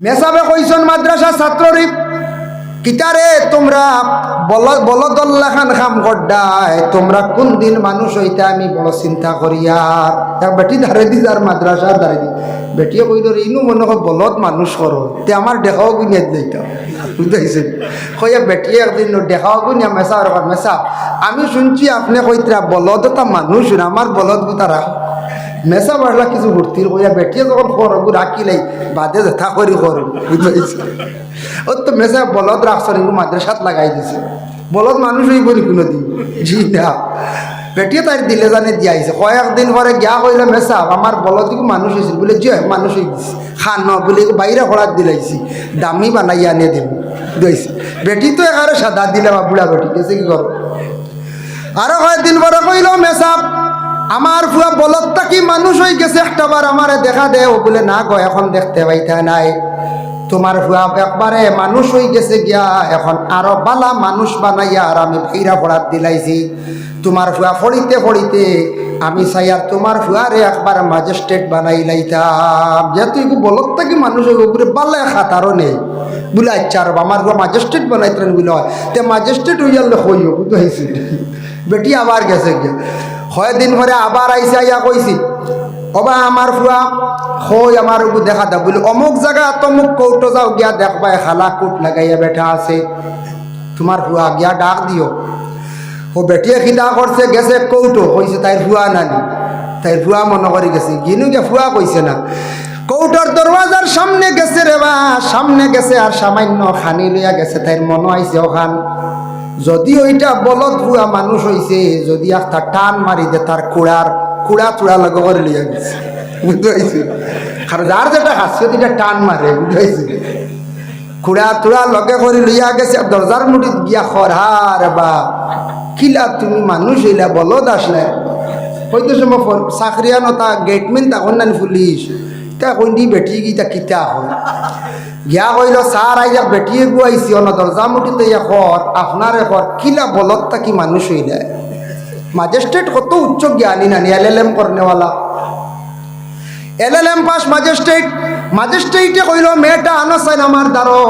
মেসাবে কইসন মাদ্রাসা ছাত্ররি কিতারে তোমরা বলদল্লা খান খাম গড্ডায় তোমরা কোন দিন মানুষ হইতে আমি বড় চিন্তা করি। আর এক বেটি ধারে দি আর মাদ্রাসার ধারে দি বেটিয়ে কইল ইনু মনে হয় বলদ মানুষ করো তে আমার দেখাও গুনিয়াত লইতা বুঝাইছে কইয়া বেটিয়ে একদিন দেখাও গুনিয়া মেসা আর মেসা আমি শুনছি আপনি কইতরা বলদ তা মানুষ না আমার বলদ গুতা রাখ মেসা বাড়লা কিছু ভর্তির কইয়া বেটিয়ে যখন করবো রাখিলাই বাদে যেথা করি করো বুঝাইছে ও তো মেসা বলদ রাখছেন এগুলো মাদ্রাসাত লাগাই দিছে বলদ মানুষ হইব নি কোনো দিন জি না বেটিয়ে তাই দিলে জানে দিয়াইছে কয়েকদিন পরে গিয়া কইলে মেসা আমার বলদ মানুষ হয়েছিল বলে যে মানুষ হয়ে গেছে খান বলে বাইরে খোলার দিলাইছি দামি বানাইয়া আনিয়ে দেব দিয়েছে বেটি তো একারে সাদা দিলে বা বুড়া বেটি গেছে কি করো। আরো কয়েকদিন পরে কইল মেসা আমার ফুয়া বলদটা কি মানুষ হয়ে গেছে একটাবার আমারে দেখা দে। ও বলে না গো এখন দেখতে পাইতা নাই তোমার ফুয়া একবারে মানুষ হয়ে গেছে গিয়া এখন আরো বালা মানুষ বানাইয়া আর আমি ভাইরা পড়ার দিলাইছি। তোমার ফুয়া ফড়িতে ফড়িতে আমি চাই আর তোমার ফুয়ারে একবার ম্যাজিস্ট্রেট বানাই লাইতাম যেহেতু এগুলো বলদটা কি মানুষ হয়ে উপরে বালা খাতারও নেই বলে আচ্ছা আর আমার ফুয়া ম্যাজিস্ট্রেট বানাইতেন বলে হয় তে ম্যাজিস্ট্রেট হয়ে গেলে হইও বুঝতে হয়েছে। বেটি আবার গেছে গিয়া কয়েকদিন পরে আবার আইসা ইয়া কইছি ওবা আমার ফুয়া হই আমার দেখা দা বলি অমুক জায়গা তমুক কৌটো যাও গিয়া দেখবা খালা কোট লাগাইয়া বেঠা আছে তোমার ফুয়া গিয়া ডাক দিও। ও বেটিয়ে খিদা করছে গেছে কৌটো কইছে তাই ফুয়া নানি তাই ফুয়া মনে করি গেছে গিনু গে ফুয়া কইছে না কৌটোর দরওয়াজার সামনে গেছে রে বা সামনে গেছে আর সামান্য খানি লইয়া গেছে তাই মনে আইছে ওখান যদি ওইটা বলদ ভুয়া মানুষ হইছে যদি একটা টান মারি দে তার কুড়া চূড়া লগে করে লিয়া গেছে বুঝতে পারছি। কারণ যার যেটা হাসছে এটা টান মারে বুঝতে পারছি কুড়া চূড়া লগে করে লিয়া গেছে দরজার মুঠিত গিয়া খরহার বা কিলা তুমি মানুষ হইলা বলদ আসলে হয়তো সময় চাকরিয়ান তা গেটম্যান তখন না পুলিশ তা কইনি বেটি গিতা কিতা হয় গিয়া কইল স্যার আইয়া বেটিয়ে গুয়াইছি অন দরজা মুঠিতে খর আপনার এখন কিলা বলদটা কি মানুষ হইলে ম্যাজিস্ট্রেট কত উচ্চ জ্ঞানী নানি এলএলএম করনেওয়ালা এলএলএম পাস ম্যাজিস্ট্রেটে কইল মেয়েটা আনসাইন আমার দ্বারো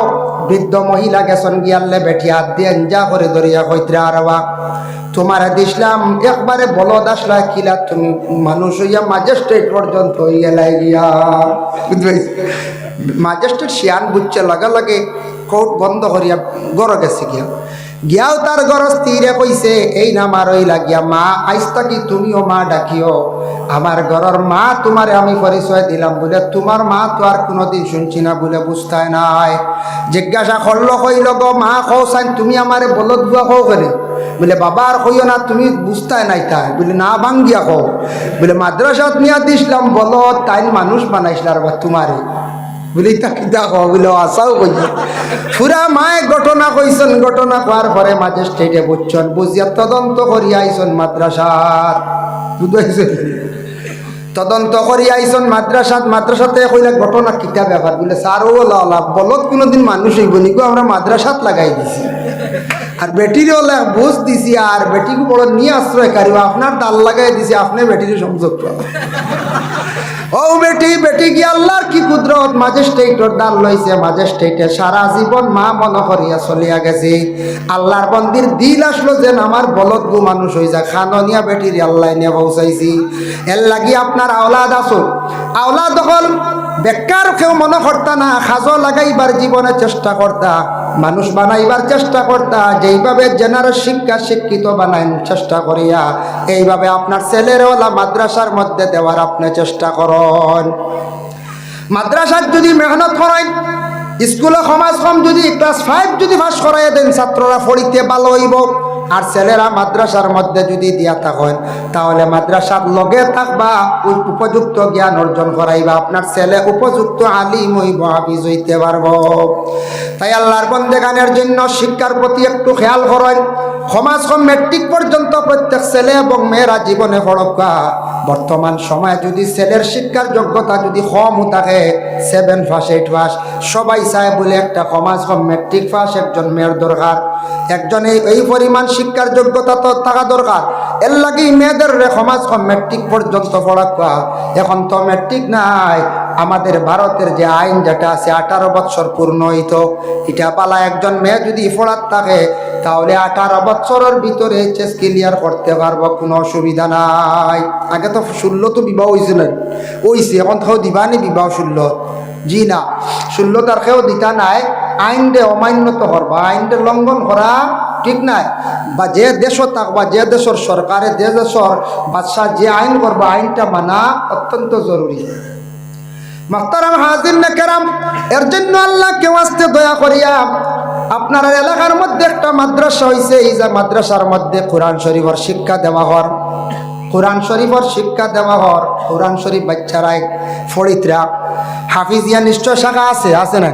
বৃদ্ধ মহিলা গেছন গিয়ালে বেটি হাত দিয়ে এঞ্জা করে ধরিয়া কইত্রা আরবা তোমার দিসলাম একবারে বলদ আসলা কিলা তুমি মানুষ হইয়া ম্যাজিস্ট্রেট পর্যন্ত হইয়া গিয়া ম্যাজিস্ট্রেট শিয়ান বুঝছে লাগা লাগে কোর্ট বন্ধ করিয়া গড় গেছে গিয়াও তার গড় স্থিরে কইছে এই নামার ওই লাগিয়া মা আইস থাকি তুমিও মা ডাকিও আমার ঘরের মা তোমারে আমি পরিচয় দিলাম বলে তোমার মা তো আর কোনোদিন শুনছি না বলে বুঝতায় নাই জিজ্ঞাসা করলো কইল গো মা কও সাইন তুমি আমারে বলদ বুয়া কও করে বলে বাবা আর কইও না তুমি বুঝতায় নাই তাই বলে না ভাঙ্গিয়া কও বলে মাদ্রাসাত নিয়া দিসলাম বলদ তাই মানুষ বানাইছিলার বা তোমারে বলে তা কিতা কও বলে আসাও কইছে পুরা মায়ে ঘটনা কইছেন ঘটনা করার পরে ম্যাজিস্ট্রেটে বুঝছেন বুঝিয়া তদন্ত করিয়া আইসন মাদ্রাসার বুঝাইছে তদন্ত করি আইসন মাদ্রাসাতে কইলা ঘটনা কিতা ব্যাপার বলে স্যার ও লাভ বলত কোনোদিন মানুষ হইব নিগো আমরা মাদ্রাসাত লাগাই দিছি আর বেটিরও বুঝ দিছি আর বেটিকে বড় নিয়ে আশ্রয় কারিব আপনার দাল লাগাই দিছি আপনি বেটির সংযোগ ও বেটি গিয়ে আল্লাহর কি কুদরত ম্যাজিস্ট্রেটর দান লইছে ম্যাজিস্ট্রেটে সারা জীবন মা মনে করিয়া চলিয়া গেছে আল্লাহর বন্দির দিল আসলো যেন আমার বলদ গু মানুষ হয়ে যায় খাননিয়া বেটির আল্লাহ নিয়ে পৌঁছাইছি এর লাগি আপনার আওলাদ আসো আওলাদ হল বেকার কেউ মনে করতা না খাজো লাগাইবার জীবনে চেষ্টা করতা মানুষ বানাইবার চেষ্টা করতা যেইভাবে জেনারেল শিক্ষিত বানাই চেষ্টা করিয়া এইভাবে আপনার ছেলেরওয়ালা মাদ্রাসার মধ্যে দেওয়ার আপনি চেষ্টা করুন। মাদ্রাসার যদি মেহনত করেন স্কুলে সমাজ কম যদি ক্লাস 5 যদি পাস করাইয়া দেন ছাত্ররা পড়িতে ভালো হইব আর ছেলেরা মাদ্রাসার মধ্যে যদি দিয়া থাকেন তাহলে মাদ্রাসার লগে থাকবা উপযুক্ত জ্ঞান অর্জন করাইবা আপনার ছেলে উপযুক্ত আলিম হইব হাফিজ হইতে পারব। তাই আল্লাহর বন্দেগানের জন্য শিক্ষার প্রতি একটু খেয়াল করেন সমাজ কম মেট্রিক পর্যন্ত প্রত্যেক ছেলে এবং মেয়েরা জীবনে পড়কা বর্তমান সময়ে যদি ছেলের শিক্ষার যোগ্যতা যদি কম থাকে 7 পাস 8 পাস সবাই চায় বলে একটা সমাজ কম মেট্রিক পাস একজন মেয়ের দরকার একজন এই পরিমাণ শিক্ষার যোগ্যতা তো থাকা দরকার এর লাগি মেয়েদের সমাজ কম মেট্রিক পর্যন্ত পড়া এখন তো মেট্রিক নাই আমাদের ভারতের যে আইন যেটা আছে 18 বছর পূর্ণ হইতো, এটা পালা একজন মেয়ে যদি ফোড়াত থাকে তাহলে 18 বছরের ভিতরে এইচএস ক্লিয়ার করতে পারবো, কোনো অসুবিধা নাই। আগে তো 16 তো বিবাহ হয়েছিল, ওইছে এখন তো দিবানি বিবাহ 16, জি না 16 তারিখেও দিতা নাই। আইনরে অমান্য তো করবা, আইনরে লঙ্ঘন করা ঠিক নাই। বা যে দেশ থাকবা, যে দেশের সরকারে, যে দেশের বাদশাহ যে আইন করবা, আইনটা মানা অত্যন্ত জরুরি। মাহতারাম হাজির নে কেরাম, এর জন্য আল্লাহ কেউ আসতে দয়া করিয়া আপনার এলাকার মধ্যে একটা মাদ্রাসা হয়েছে, এই যে মাদ্রাসার মধ্যে কোরআন শরীফের শিক্ষা দেওয়া হর, কোরআন শরীফের শিক্ষা দেওয়া হর। কোরআন শরীফ বাচ্চারাই ফরিদরা হাফিজিয়া নিশ্চয় শাখা আছে, আছে না?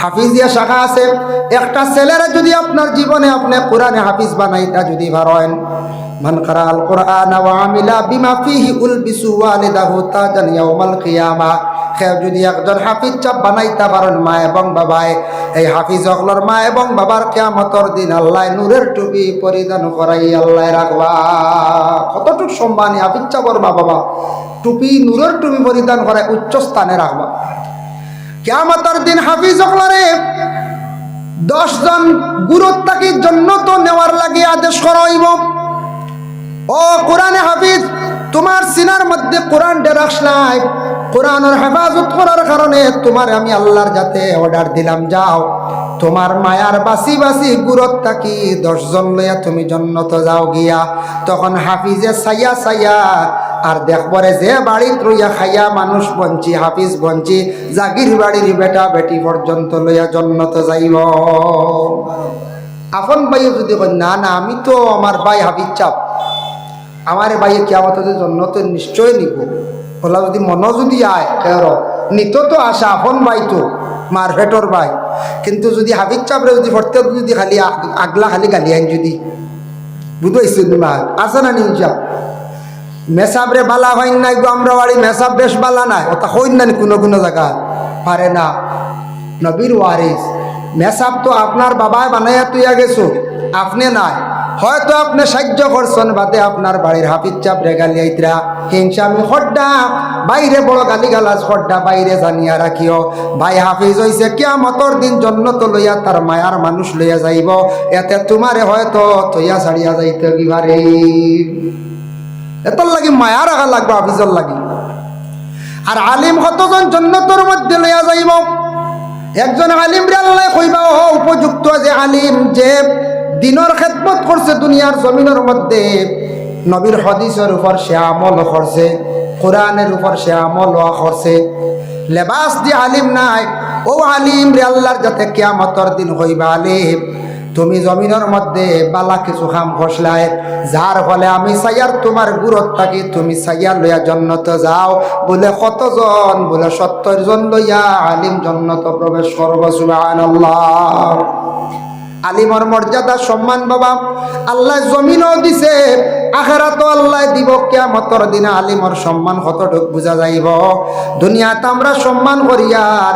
হাফিজিয়া শাখা আছে। একটা ছেলেরা যদি আপনার জীবনে আপনি কোরআনে হাফিজ বানাইতা যদি পারেন, মান কারা আল কোরআন ওয়া আমিলা বিমা ফিহি উলবিসু ওয়ালিদাহু তাজান ইয়াউমাল কিয়ামা। কেউ যদি একজন হাফিজ চাপ বানাইতে পারেন মা এবং বাবায়, এই হাফিজ হকলর মা এবং বাবার কিয়ামতের দিন আল্লাহ নূরের টুপি পরিধান করাই আল্লাহ রাখবা। কতটুক সম্মানী হাফিজ চাপর মা বাবা, টুপি নূরের টুপি পরিধান করায় উচ্চ স্থানে রাখবা। কিয়ামতের দিন হাফিজ হকলরে 10 জন গুরুত্বাকির জন্য তো নেওয়ার লাগে আদেশ করা হইব। ও কোরআনে হাফিজ, তোমার সিনার মধ্যে কোরআন রাখলাই, কোরআনের হেফাজত করার কারণে তোমার আমি আল্লাহর যাতে অর্ডার দিলাম, যাও তোমার মায়ার বাসি বাসি গুরত থাকি 10 জন লইয়া তুমি জন্নত যাও গিয়া। তখন হাফিজে সাইয়া সাইয়া আর দেখবরে যে বাড়িত রইয়া খাইয়া মানুষ বঞ্চি, হাফিজ বঞ্চি, জাগির বাড়ির বেটা বেটি পর্যন্ত লইয়া জন্নত যাইব। আপন ভাইও যদি কই না না আমি তো আমার ভাই হাফিজ চাপ, আমার ভাইয়ে কিয়ামত জন্নত নিশ্চয় নিব, ওলা যদি মন যদি আয় কের নিত তো আসা আপন ভাই তো মার ভেটর ভাই। কিন্তু যদি হাফিজ চাপরে যদি ভরতে যদি খালি আগলা খালি গালি আইন যদি বুঝাইছি মার আসে না নিউজা মেসাবরে বালা হইন নাই গো, আমরা বাড়ি মেসাব বেশ বালা নাই, ওটা হইন না কোনো কোনো জায়গা পারে না। নবীর ওয়ারিস মেসাব তো আপনার বাবায় বানাইয়া তুইয়া গেছো, আপনি নাই, হয়তো আপনি সাহায্য করছেন বাদে আপনার বাড়ির হাফিজ চাপ রে গালি আইতরা হিংসা আমি হড্ডা বাইরে বড় গালি গালাজ হড্ডা বাইরে জানিয়া রাখিও। ভাই হাফিজ হইছে কিয়ামতের দিন জন্নত লইয়া তার মায়ার মানুষ লইয়া যাইব, এতে তোমারে হয়তো তৈয়া ছাড়িয়া যাইতে কিবারে। এতর লাগি মায়া রাখা লাগবে হাফিজর লাগি। আর আলিম কতজন জন্নতর মধ্যে লইয়া যাইব, একজন আলিম রে আল্লাহ কইবা ও উপযুক্ত যে আলিম যে দিনের খেদমত করছে দুনিয়ার জমিনের মধ্যে, নবীর হাদিসের উপর সে আমল করছে, কোরআনের উপর সে আমল করছে, লেবাস দিয়ে আলিম নাই, ও আলিম রে আল্লাহর যাতে কিয়ামতের দিন হইবা আলিম তুমি জমিনের মধ্যে বালা কিছু খাম খসলায়, যার ফলে আমি সাইয়ার তোমার গুরত থাকি তুমি সাইয়া লইয়া জন্নত যাও। বলে কতজন? বলে 70 জন লইয়া আলিম জন্নত প্রবেশ করব। সুবহানাল্লাহ। আলিমর মর্যাদা সম্মান বাবা আল্লাহ জমিনও দিছে, আখিরাতও আল্লাহ দিব। কিয়ামতের দিনে আলিমর সম্মান কতটুক বুঝা যাইব। দুনিয়াতে আমরা সম্মান করিয়ার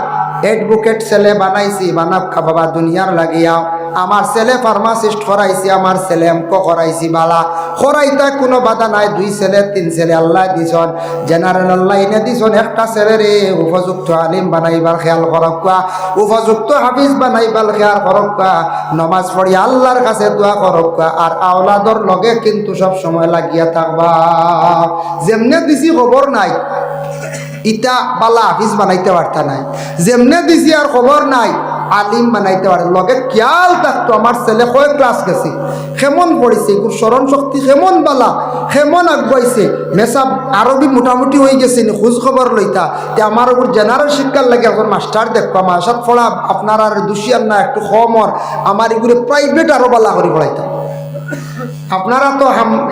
এডভোকেট ছেলে বানাইছি, বানাবকা বাবা দুনিয়ার লাগিয়া। আমার ছেলে ফার্মাসিস্ট করাইছি, আমার ছেলে এমকো করাইছি, বালা করাইতা কোনো বাধা নাই। 2 ছেলে 3 ছেলে আল্লাহ দিছন, জেনারেল আল্লাহ এনে দিছন। একটা ছেলে রে উপযুক্ত আলিম বানাইবার খেয়াল করক্কা, উপযুক্ত হাফিজ বানাইবার খেয়াল করক্কা, নমাজ পড়ি আল্লাহর কাছে দোয়া করক্কা। আর আওলাদর লগে কিন্তু সব সময় লাগিয়া থাকবা। যেমনে দিছি খবর নাই ইটা বালা হাফিজ বানাইতে পারতা নাই, যেমনে দিছি আর খবর নাই আলিম বানাইতে পারে। লগে খেয়াল থাকতো আমার ছেলে কয় ক্লাস গেছে, কেমন পড়েছে, স্মরণ শক্তি কেমন বালা, কেমন আগুয়াইছে, মেসাব আরবি মোটামুটি হয়ে গেছে নি, খোঁজ খবর লইতা। তে আমার উপর জেনারেল শিক্ষার লাগে এখন মাস্টার দেখো আমার সাথে পড়া আপনার আর দুশিয়ার না একটু কমর, আমার এগুলো প্রাইভেট আরো বালা করে পড়াইতাম। আপনারা তো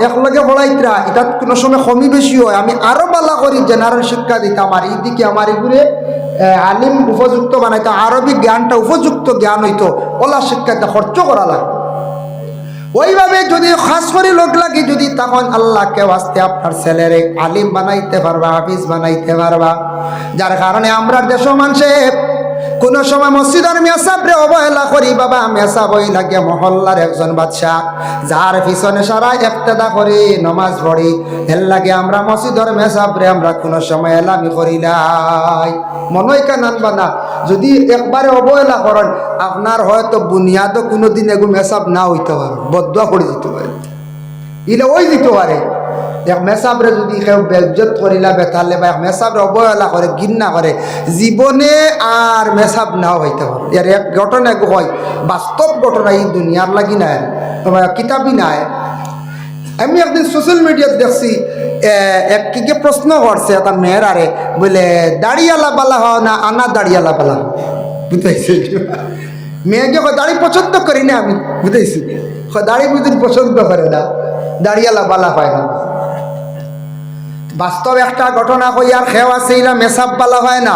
একলগে পড়াইতরা, এটা কোনো সময় কমি বেশি হয়, আমি আরো বালা করি জেনারেল শিক্ষা দিতাম। আর এইদিকে আমার এগুলো আলিম উপযুক্ত বানাইতো, আরবি জ্ঞানটা উপযুক্ত জ্ঞান হইতো, ওলা শিক্ষাটা খরচ করা লাগে। ওইভাবে যদি খাস করে লোক লাগে যদি, তখন আল্লাহকে ওয়াস্তে আপনার ছেলেরে আলিম বানাইতে পারবা, হাফিজ বানাইতে পারবা। যার কারণে আমরা দেশ মানুষে কোনো সময় মসজিদের মেসাবরে অবহেলা করি বাবা, মেসাব হই লাগে মহল্লার একজন বাদশাহ, যার পিছনে সারা ইক্তেদা করি নমাজ পড়ি, এর লাগে আমরা মসজিদের মেসাবরে আমরা কোনো সময় এলামি করি নাই। মনে হয় কেন আনবা না, যদি একবারে অবহেলা করেন আপনার হয়তো বুনিয়াদও কোনোদিন এগু মেসাব না হইতে পারে, বদুয়া করে দিতে পারে, ইলে ওই দিতে পারে। এক মেসাবরে যদি কেউ বেজ্জত করিলা বেতালে বা এক মেসাবরে অবহেলা করে ঘৃণা করে, জীবনে আর মেসাব নাও হইতে পারে। এর এক ঘটনা হয়, বাস্তব ঘটনা, এই দুনিয়ার লাগি নাই, কিতাবই নাই। আমি একদিন সোশ্যাল মিডিয়াতে দেখছি এক কি প্রশ্ন করছে একটা মেয়ের, আরে বলে দাড়িয়ালা বালা হয় না আনা দাড়িয়ালা বালা, বুঝাইছি? মেয়েকে দাড়ি পছন্দ করি না আমি, বুঝাইছি? দাড়ি বুঝি পছন্দ করে না, দাড়িয়ালা বালা হয় না। বাস্তব একটা ঘটনা কই আর খেও আছে, ইলা মেসাব বালা হয় না,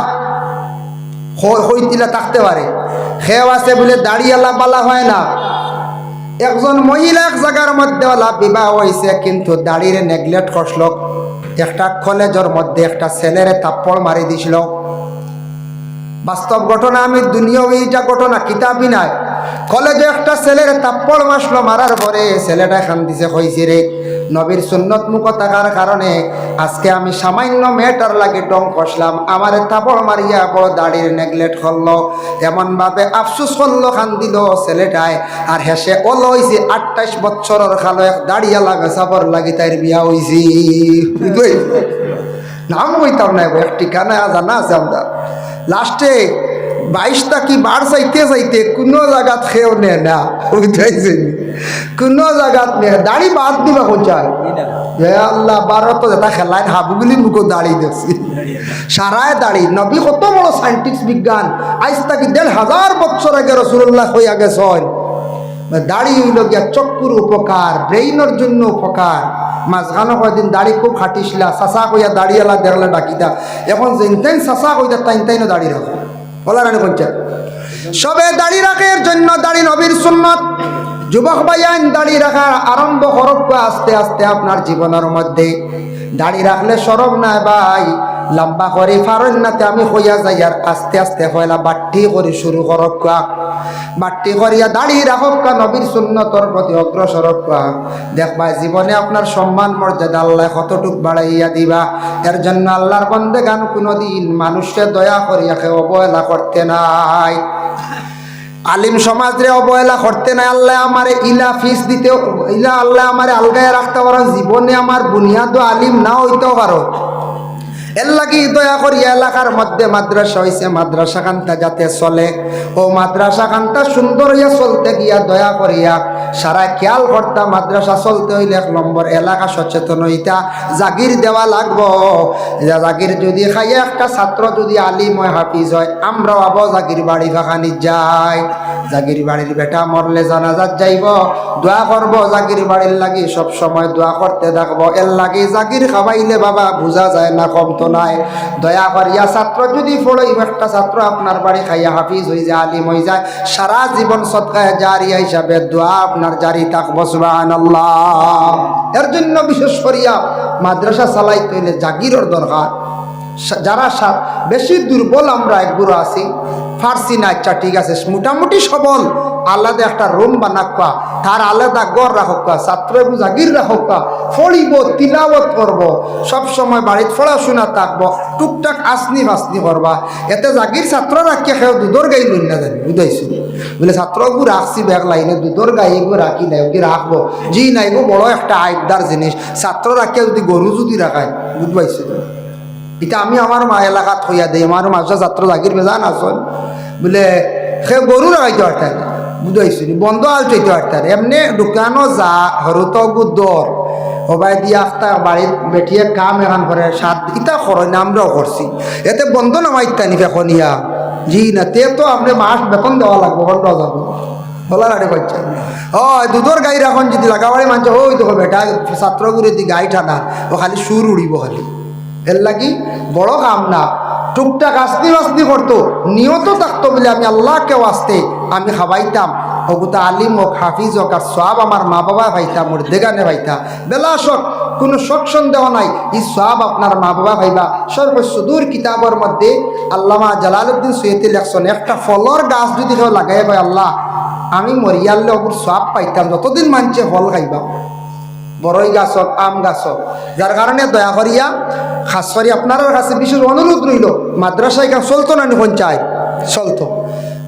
হইতিলা থাকতে পারে। খেও আছে বলে দাড়িয়ালা বালা হয় না। একজন মহিলা এক জায়গার মধ্যে বিবাহ হয়েছে, কিন্তু দাড়ির নেগলেক্ট করছিল। একটা কলেজের মধ্যে একটা ছেলেরে থাপ্পড় মারি দিছিল। বাস্তব ঘটনা, আমি দুনিয়া এইটা ঘটনা, কিতাবই নাই। কলেজে একটা ছেলের থাপ্পড় মারছিল, মারার পরে ছেলেটা খান দিছে, কইছে রে নবীর সুন্নত মুখ থাকার কারণে আজকে আমি সামান্য মেয়েটার লাগে ডং কষলাম, আমার থাপ্পড় মারিয়া বড় দাড়ির নেগলেক্ট করলো, এমনভাবে আফসুস করলো, খান দিল ছেলেটায়। আর হেসে ওল হয়েছে 28 বছরের খালো এক দাড়িয়ালা মেসাবর লাগি তাই বিয়া হয়েছি। নাম কইতাম না, এক ঠিকানা জানা আছে আমরা। লাস্টে 22টা কি বার চাইতে চাইতে কোনো জায়গাত খেয়েও নে না, বুঝাইছে? কোনো জায়গাত নে, দাড়ি বাদ দিবা কোথায়? আল্লাহ, বারো তো যেটা খেলায় হাবুগুলি মুখো দাড়ি দেখছি, সারায় দাড়ি। নবী কত বড় সায়েন্টিস্ট, বিজ্ঞান, আজ তাকে 1500 বছর আগে রসুল্লাহ হইয়া গেছেন। দাড়ি হইল গিয়া চক্ষুর উপকার, ব্রেইনের জন্য উপকার। মাঝখানে কয়েকদিন দাড়ি খুব খাটিছিলা, চাচা কইয়া দাড়িওয়ালা দেখলে ডাকিতা, এখন যেন চাচা কইতা তাইনও দাড়ি রাখো, বলা রানি কইছে সবে দাড়ি রাখে। এর জন্য দাড়ি নবীর সুন্নত। যুবক ভাইয়ান, দাড়ি রাখা আরম্ভ করব আস্তে আস্তে আপনার জীবনের মধ্যে। দাড়ি রাখলে সরব না ভাই, লম্বা করে ফারন্নাতে আমি হইয়া যাই, আর আস্তে আস্তে হইলা বাট্টি করে শুরু করব, বাট্টি করিয়া দাড়ি রাখব, নবীর সুন্নতর প্রতি অগ্রসর দেখবা জীবনে আপনার সম্মান মর্যাদা আল্লাহ কতটুক বাড়াইয়া দিবা। এর জন্য আল্লাহর বন্দেগান কোনোদিন মানুষকে দয়া করিয়া কেউ অবহেলা করতে নাই, আলিম সমাজরে অবহেলা করতে নাই। আল্লাহ আমারে ইলা ফিস দিতে, ইলা আল্লাহ আমারে আলগায় রাখতে পারো, জীবনে আমার বুনিয়াদ আলিম না হইতেও পারো। এর লাগি দয়া করিয়া এলাকার মধ্যে মাদ্রাসা হয়েছে, মাদ্রাসা খানটা যাতে চলে, ও মাদ্রাসা খানটা সুন্দর হইয়া চলতে গিয়া দয়া করিয়া সারা খেয়াল করতা। মাদ্রাসা চলতে হইলে 1 নম্বর এলাকা সচেতন হইতা, জাগির দেওয়া লাগবো। জাগির যদি খাইয়া একটা ছাত্র যদি আলিম হয়, হাফিজ হয়, আমরাও আবো জাগির বাড়ি ভাখানি যাই, জাগির বাড়ির বেটা মরলে জানাজাত যাইব, দোয়া করব জাগির বাড়ির লাগি, সব সময় দোয়া করতে থাকবো। এর লাগি জাগির খাওয়াইলে বাবা বোঝা যায় না কম তো নাই। দয়া করিয়া ছাত্র যদি পড়াইব, একটা ছাত্র আপনার বাড়ি খাইয়া হাফিজ হয়ে যায়, আলিম হয়ে যায়, সারা জীবন সদকায়ে জারিয়া হিসাবে দোয়া আপনার জারি থাকবো, সুবহানাল্লাহ। এর জন্য বিশেষ করিয়া মাদ্রাসা চালাইতে হইলে জাগিরের দরকার। যারা বেশি দুর্বল আমরা একগুলো আছি, ফার্সি না, আচ্ছা ঠিক আছে, মোটামুটি সবল, আলাদা একটা রুম বানাক্কা, তার আলাদা গড় রাখক্কা, ছাত্র জাগির রাখক্কা, ফড়িব, তিলাওয়াত করব, সব সময় বাড়িতে পড়াশোনা থাকবো, টুকটাক আসনি ফাসনি করবা। এতে জাগির ছাত্র রাখিয়া খেয়ে দুধর গাই লই না জানি, বুঝাইছি? বলে ছাত্রগু রাখছি ব্যাগ লাইনে, দুধর গাই এগুলো রাখি নাই, ওকে রাখবো জি নাই, গো বড় একটা আইদার জিনিস। ছাত্র রাখিয়া যদি গরু যদি রাখায়, বুঝবাইছি? এটা আমি আমার মা এলাকাত হইয়া দিই, আমার মাঝে ছাত্র জাগির বেজান আসন, বলে সে গরু রাখাইতে পারতেন, বুঝাইছি? বন্ধ আল চাইতে পারতেন, এমনি দোকানও যা হরত দর সবাই দিয়ে আস্তা বাড়ির বেঠিয়ে কাম এখন করে সাত ইটা করো না, আমরাও করছি। এতে বন্ধ নামাইতানি ফেকনিয়া জি না, তে তো আপনি মাস বেতন দেওয়া লাগবো, বন্ধ যাবো, বলা রাড়ি পাচ্ছেন। ও দুধর গাই রাখন যদি লাগাবাড়ি মানছে, ওই দেখো বেটা ছাত্রগুড়ি দি গাই টানা, ও খালি সুর উড়িব খালি। এর লাগি বড় কাম না, টুকটাক আসনি বাসনি করতো, নিয়ত থাকতো বলে আমি আল্লাহকে আসতে আমি খাওয়াইতাম, হগুতা আলিম হোক হাফিজ হোক আর সব আমার মা বাবা ভাইতা মোর দেগানে ভাইতা বেলা শখ কোনো শখ সন্দেহ নাই এই সব আপনার মা বাবা ভাইবা সর্বসুদূর কিতাবের মধ্যে আল্লামা জালালউদ্দিন সৈয়দী লেখছেন একটা ফলর গাছ যদি কেউ লাগাই ভাই আল্লাহ আমি মরিয়ালে ওপর সব পাইতাম যতদিন মানছে ফল খাইবা বড়ই গাছ হোক আম গাছ হোক যার কারণে দয়া করিয়া খাস করি আপনার কাছে বিশেষ অনুরোধ রইল মাদ্রাসায় গান চলতো না পঞ্চায়েত চলতো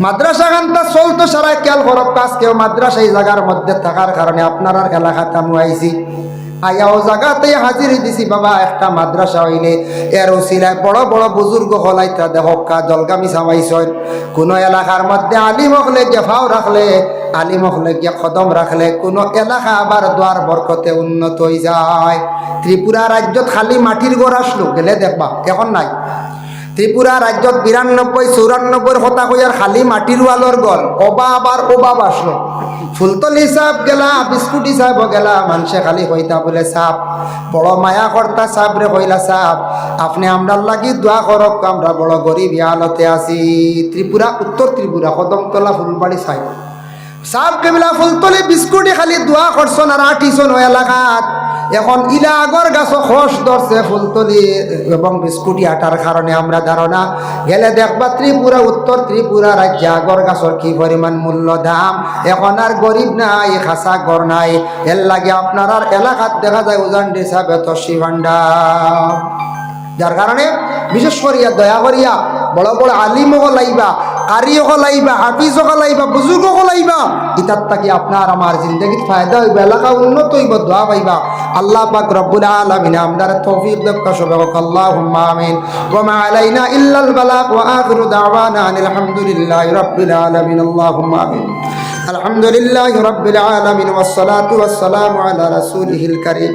মাদ্রাসা গানটা চলতো সারা খেয়াল করব কাজ কেউ মাদ্রাসায় জায়গার মধ্যে থাকার কারণে আপনার এলাকাতে আমি আইছি আয়াও জায়গাতে হাজির দিছি বাবা একটা মাদ্রাসা হইলে এর ওসিলায় বড় বড় বুজুর্গ হলাইতা দেখকা জলগামি সামাইছয় কোনো এলাকার মধ্যে আলিম হলে গেফাও রাখলে আলিম হলে গিয়া কদম রাখলে কোনো এলাকা আবার দ্বার বরকতে উন্নত হয়ে যায় ত্রিপুরা রাজ্যত খালি মাটির ঘর আসলো গেলে দেখবা এখন নাই ত্রিপুরা রাজ্যত ৯২-৯৪ কথা কইয়ার খালি মাটির ওয়ালর ঘর অভাব আসলো ফুলতলি সাপ গেলা বিস্কুট হিসাব গেলা মানুষে খালি কইতা বলে সাপ বড় মায়া কর্তা সাপ রে কইলা সাপ আপনি আমরা লাগি দোয়া করক আমরা বড় গরিব হালতে আছি ত্রিপুরা উত্তর ত্রিপুরা কদমতলা ফুলবাড়ি সাইড সাপ কেবিলা ফুলতলি বিস্কুটে খালি দোয়া করছন আর আটিছন ওই এলাকাত এখন ইলা আগর গাছ খস ধরছে ফুলতলি এবং বিস্কুটি আটার কারণে আমরা ধারণা গেলে দেখবা ত্রিপুরা উত্তর ত্রিপুরা রাজ্যে আগর গাছর কি পরিমাণ মূল্য দাম এখন আর গরিব নাই খাসা ঘর নাই এর লাগে আপনার আর এলাকাত দেখা যায় উজান হিসাবে তসি ভান্ডার যার কারণে বিশেষ করিয়া দয়া করিয়া বড় বড় আলিমও লাইবা কারিও লাইবা হাফিজও লাইবা বুজুর্গও লাইবা ইতার থাকি আপনার আমার জিন্দগিত ফায়দা হইবা এলাকা উন্নত হইব দোয়া পাইবা আল্লাহ পাক রব্বুল আলামিন আমদার তৌফিক দেবকা সবাক আল্লাহুম্মা আমিন ওয়া মা আলাইনা ইল্লাল বালাগ ওয়া আখিরু দাওয়ানা আলহামদুলিল্লাহি রাব্বিল আলামিন আল্লাহুম্মা আমিন আলহামদুলিল্লাহি রাব্বিল আলামিন ওয়াস সালাতু ওয়াস সালামু আলা রাসূলিহিল কারীম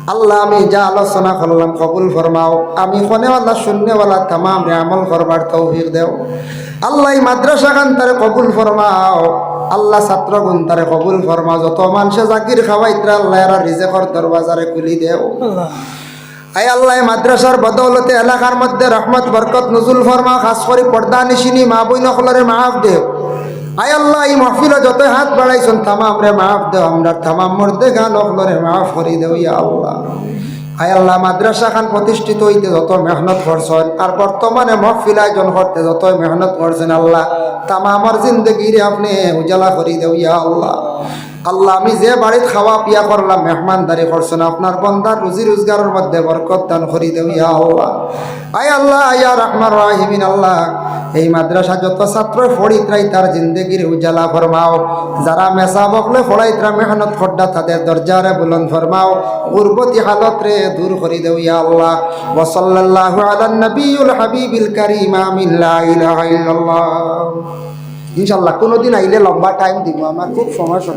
আল্লাহ আমি যা আলোচনা করলাম কবুল ফরমাও আমি শোনেওয়ালা শূন্যওয়ালা তামাম রে আমল করবার তৌফিক দেও আল্লাহ মাদ্রাসা গান তারে কবুল ফরমাও আল্লাহ ছাত্র গুণ তারে কবুল ফরমাও যত মানুষে জাকির খাওয়াইত্রা আল্লাহ এরা রিজেকর দরবাজারে খুলি দেও আই আল্লাহ মাদ্রাসার বদৌলতে এলাকার মধ্যে রহমত বরকত নজুল ফরমাও খাস করে পর্দা নিশিনী মা বই নকলরে মাফ দেও আয় আল্লাহ এই মহফিলে যত হাত বাড়াইছেন তামাম রে মাফ দেও আমরা তামাম মর্দে গান অকলরে মাফ করি দেও ইয়া আল্লাহ আয় আল্লাহ মাদ্রাসা খান প্রতিষ্ঠিত হইতে যত মেহনত করছেন আর বর্তমানে মহফিল আয়োজন করতে যত মেহনত করছেন আল্লাহ তামামর জিন্দগিরে আপনি উজালা করি দেও ইয়া আল্লাহ আল্লাহ আমি যে বাড়িতে খাওয়া পিয়া করলাম মেহমানদারি করছেন আপনার বন্দার রুজি রোজগারের মধ্যে বরকত দান করি দেও ইয়া আল্লাহ আয় আল্লাহ ইয়া রহমান রাহিমিন আল্লাহ এই মাদ্রাসা যত ছাত্র পড়িত্রাই তার জিন্দগির উজালা ফরমাও যারা মেসা বকলে পড়াইত্রা মেহনত করডা তাদের দরজারে বুলন্দ ফরমাও গুরবতি হালত রে দূর করি দেও ইয়া আল্লাহ ওয়া সাল্লাল্লাহু আলান নবিয়ুল হাবিবিল কারীম আমিন লা ইলাহা ইল্লাল্লাহ ইনশাআল্লাহ কোনোদিন আইলে লম্বা টাইম দিব আমার খুব সমস্যা